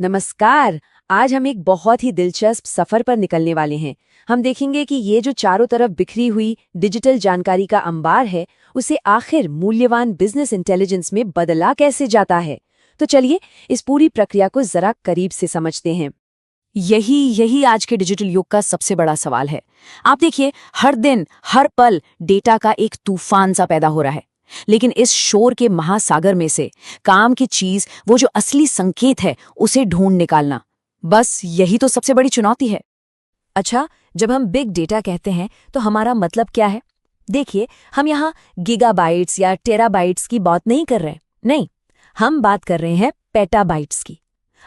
नमस्कार। आज हम एक बहुत ही दिलचस्प सफर पर निकलने वाले हैं। हम देखेंगे कि ये जो चारों तरफ बिखरी हुई डिजिटल जानकारी का अंबार है, उसे आखिर मूल्यवान बिजनेस इंटेलिजेंस में बदला कैसे जाता है। तो चलिए इस पूरी प्रक्रिया को जरा करीब से समझते हैं। यही आज के डिजिटल युग का सबसे बड़ा सवाल है। आप देखिए, हर दिन हर पल डेटा का एक तूफान सा पैदा हो रहा है, लेकिन इस शोर के महासागर में से काम की चीज, वो जो असली संकेत है, उसे ढूंढ निकालना, बस यही तो सबसे बड़ी चुनौती है। अच्छा, जब हम बिग डेटा कहते हैं तो हमारा मतलब क्या है? देखिए, हम यहाँ गीगाबाइट्स या टेराबाइट्स की बात नहीं कर रहे। नहीं, हम बात कर रहे हैं पेटाबाइट्स की।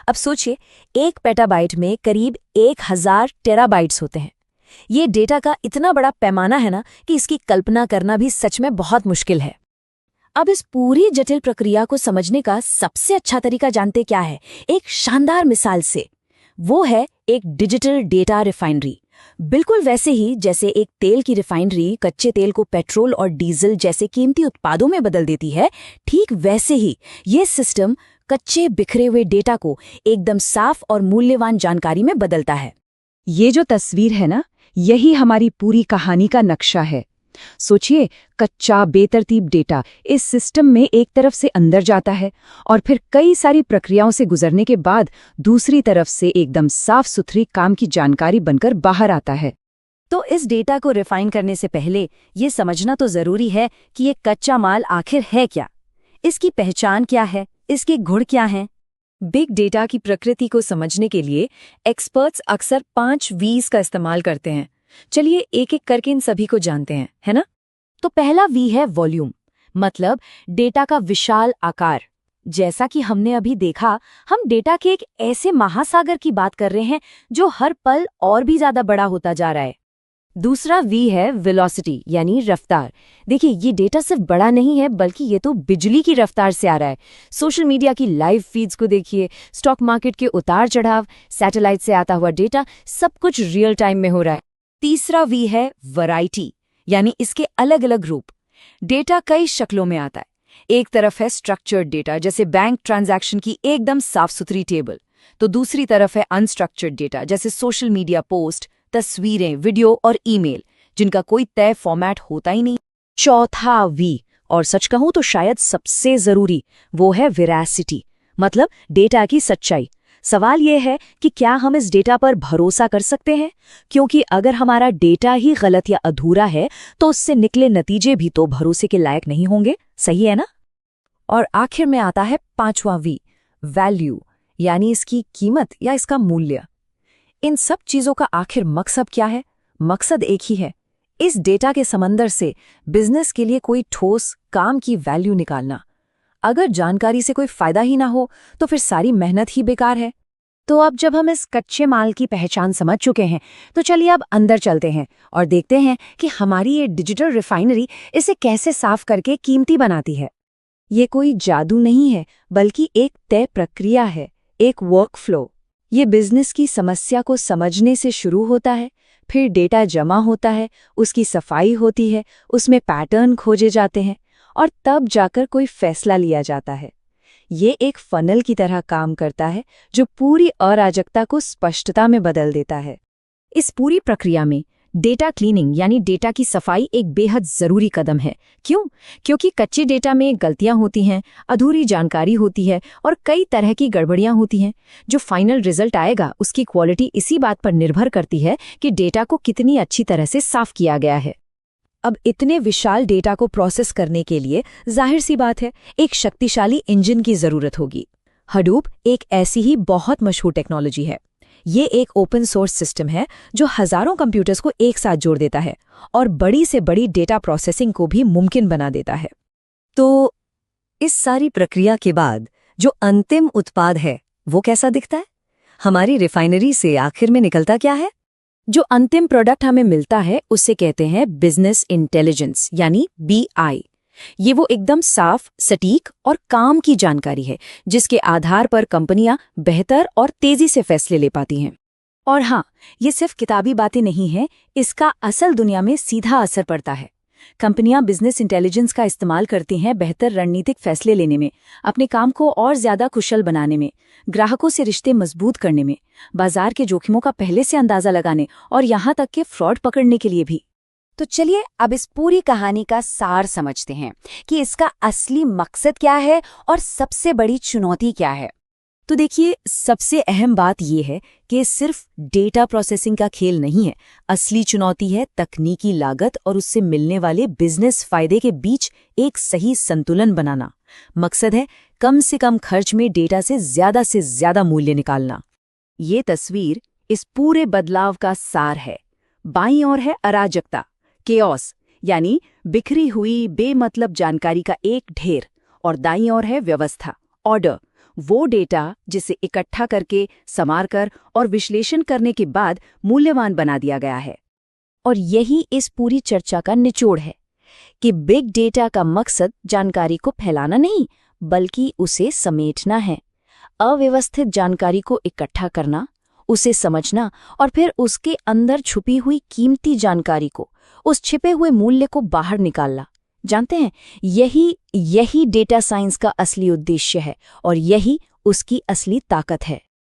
अब सोचिए, एक पेटाबाइट में करीब 1000 टेराबाइट्स होते हैं। ये डेटा का इतना बड़ा पैमाना है ना कि इसकी कल्पना करना भी सच में बहुत मुश्किल है। अब इस पूरी जटिल प्रक्रिया को समझने का सबसे अच्छा तरीका जानते क्या है? एक शानदार मिसाल से। वो है एक डिजिटल डेटा रिफाइनरी। बिल्कुल वैसे ही जैसे एक तेल की रिफाइनरी कच्चे तेल को पेट्रोल और डीजल जैसे कीमती उत्पादों में बदल देती है, ठीक वैसे ही ये सिस्टम कच्चे बिखरे हुए डेटा को एकदम साफ और मूल्यवान जानकारी में बदलता है। ये जो तस्वीर है ना, यही हमारी पूरी कहानी का नक्शा है। सोचिए, कच्चा बेतरतीब डेटा इस सिस्टम में एक तरफ से अंदर जाता है और फिर कई सारी प्रक्रियाओं से गुजरने के बाद दूसरी तरफ से एकदम साफ सुथरी काम की जानकारी बनकर बाहर आता है। तो इस डेटा को रिफाइन करने से पहले ये समझना तो जरूरी है कि ये कच्चा माल आखिर है क्या, इसकी पहचान क्या है, इसके गुण क्या हैं। बिग डेटा की प्रकृति को समझने के लिए एक्सपर्ट्स अक्सर 5 V's का इस्तेमाल करते हैं। चलिए एक एक करके इन सभी को जानते हैं, है ना? तो पहला V है वॉल्यूम, मतलब डेटा का विशाल आकार। जैसा कि हमने अभी देखा, हम डेटा के एक ऐसे महासागर की बात कर रहे हैं जो हर पल और भी ज्यादा बड़ा होता जा रहा है। दूसरा V है वेलोसिटी, यानी रफ्तार। देखिए, ये डेटा सिर्फ बड़ा नहीं है, बल्कि ये तो बिजली की रफ्तार से आ रहा है। सोशल मीडिया की लाइव फीड्स को देखिए, स्टॉक मार्केट के उतार चढ़ाव, सैटेलाइट से आता हुआ डेटा, सब कुछ रियल टाइम में हो रहा है। तीसरा V है वैरायटी, यानी इसके अलग अलग रूप। डेटा कई शक्लों में आता है। एक तरफ है स्ट्रक्चर्ड डेटा, जैसे बैंक ट्रांजैक्शन की एकदम साफ सुथरी टेबल, तो दूसरी तरफ है अनस्ट्रक्चर्ड डेटा, जैसे सोशल मीडिया पोस्ट, तस्वीरें, वीडियो और ईमेल, जिनका कोई तय फॉर्मेट होता ही नहीं। चौथा V, और सच कहूं तो शायद सबसे जरूरी, वो है वेरासिटी, मतलब डेटा की सच्चाई। सवाल यह है कि क्या हम इस डेटा पर भरोसा कर सकते हैं, क्योंकि अगर हमारा डेटा ही गलत या अधूरा है तो उससे निकले नतीजे भी तो भरोसे के लायक नहीं होंगे। सही है ना? और आखिर में आता है 5वां V, वैल्यू, यानी इसकी कीमत या इसका मूल्य। इन सब चीजों का आखिर मकसद क्या है? मकसद एक ही है, इस डेटा के समंदर से बिजनेस के लिए कोई ठोस काम की वैल्यू निकालना। अगर जानकारी से कोई फायदा ही ना हो तो फिर सारी मेहनत ही बेकार है। तो अब जब हम इस कच्चे माल की पहचान समझ चुके हैं, तो चलिए अब अंदर चलते हैं और देखते हैं कि हमारी ये डिजिटल रिफाइनरी इसे कैसे साफ करके कीमती बनाती है। ये कोई जादू नहीं है, बल्कि एक तय प्रक्रिया है, एक वर्कफ्लो। ये बिजनेस की समस्या को समझने से शुरू होता है, फिर डेटा जमा होता है, उसकी सफाई होती है, उसमें पैटर्न खोजे जाते हैं और तब जाकर कोई फैसला लिया जाता है। ये एक फनल की तरह काम करता है जो पूरी अराजकता को स्पष्टता में बदल देता है। इस पूरी प्रक्रिया में डेटा क्लीनिंग, यानी डेटा की सफाई, एक बेहद जरूरी कदम है। क्यों? क्योंकि कच्चे डेटा में गलतियां होती हैं, अधूरी जानकारी होती है और कई तरह की गड़बड़ियां होती हैं। जो फाइनल रिजल्ट आएगा उसकी क्वालिटी इसी बात पर निर्भर करती है कि डेटा को कितनी अच्छी तरह से साफ किया गया है। अब इतने विशाल डेटा को प्रोसेस करने के लिए जाहिर सी बात है, एक शक्तिशाली इंजन की जरूरत होगी। हडूप एक ऐसी ही बहुत मशहूर टेक्नोलॉजी है। ये एक ओपन सोर्स सिस्टम है जो हजारों कंप्यूटर्स को एक साथ जोड़ देता है और बड़ी से बड़ी डेटा प्रोसेसिंग को भी मुमकिन बना देता है। तो इस सारी प्रक्रिया के बाद जो अंतिम उत्पाद है, वो कैसा दिखता है? हमारी रिफाइनरी से आखिर में निकलता क्या है? जो अंतिम प्रोडक्ट हमें मिलता है उसे कहते हैं बिजनेस इंटेलिजेंस, यानी BI। ये वो एकदम साफ, सटीक और काम की जानकारी है जिसके आधार पर कंपनियां बेहतर और तेजी से फैसले ले पाती हैं। और हाँ, ये सिर्फ किताबी बातें नहीं हैं, इसका असल दुनिया में सीधा असर पड़ता है। कंपनियां बिजनेस इंटेलिजेंस का इस्तेमाल करती हैं बेहतर रणनीतिक फैसले लेने में, अपने काम को और ज्यादा कुशल बनाने में, ग्राहकों से रिश्ते मजबूत करने में, बाजार के जोखिमों का पहले से अंदाजा लगाने और यहां तक कि फ्रॉड पकड़ने के लिए भी। तो चलिए अब इस पूरी कहानी का सार समझते हैं कि इसका असली मकसद क्या है और सबसे बड़ी चुनौती क्या है। तो देखिए, सबसे अहम बात यह है कि सिर्फ डेटा प्रोसेसिंग का खेल नहीं है। असली चुनौती है तकनीकी लागत और उससे मिलने वाले बिजनेस फायदे के बीच एक सही संतुलन बनाना। मकसद है कम से कम खर्च में डेटा से ज्यादा मूल्य निकालना। ये तस्वीर इस पूरे बदलाव का सार है। बाईं ओर है अराजकता, केओस, यानी बिखरी हुई बेमतलब जानकारी का एक ढेर, और दाईं ओर है व्यवस्था, ऑर्डर, वो डेटा जिसे इकट्ठा करके, संवारकर और विश्लेषण करने के बाद मूल्यवान बना दिया गया है। और यही इस पूरी चर्चा का निचोड़ है कि बिग डेटा का मकसद जानकारी को फैलाना नहीं, बल्कि उसे समेटना है। अव्यवस्थित जानकारी को इकट्ठा करना, उसे समझना और फिर उसके अंदर छुपी हुई कीमती जानकारी को, उस छिपे हुए मूल्य को बाहर निकालना। जानते हैं, यही डेटा साइंस का असली उद्देश्य है और यही उसकी असली ताकत है।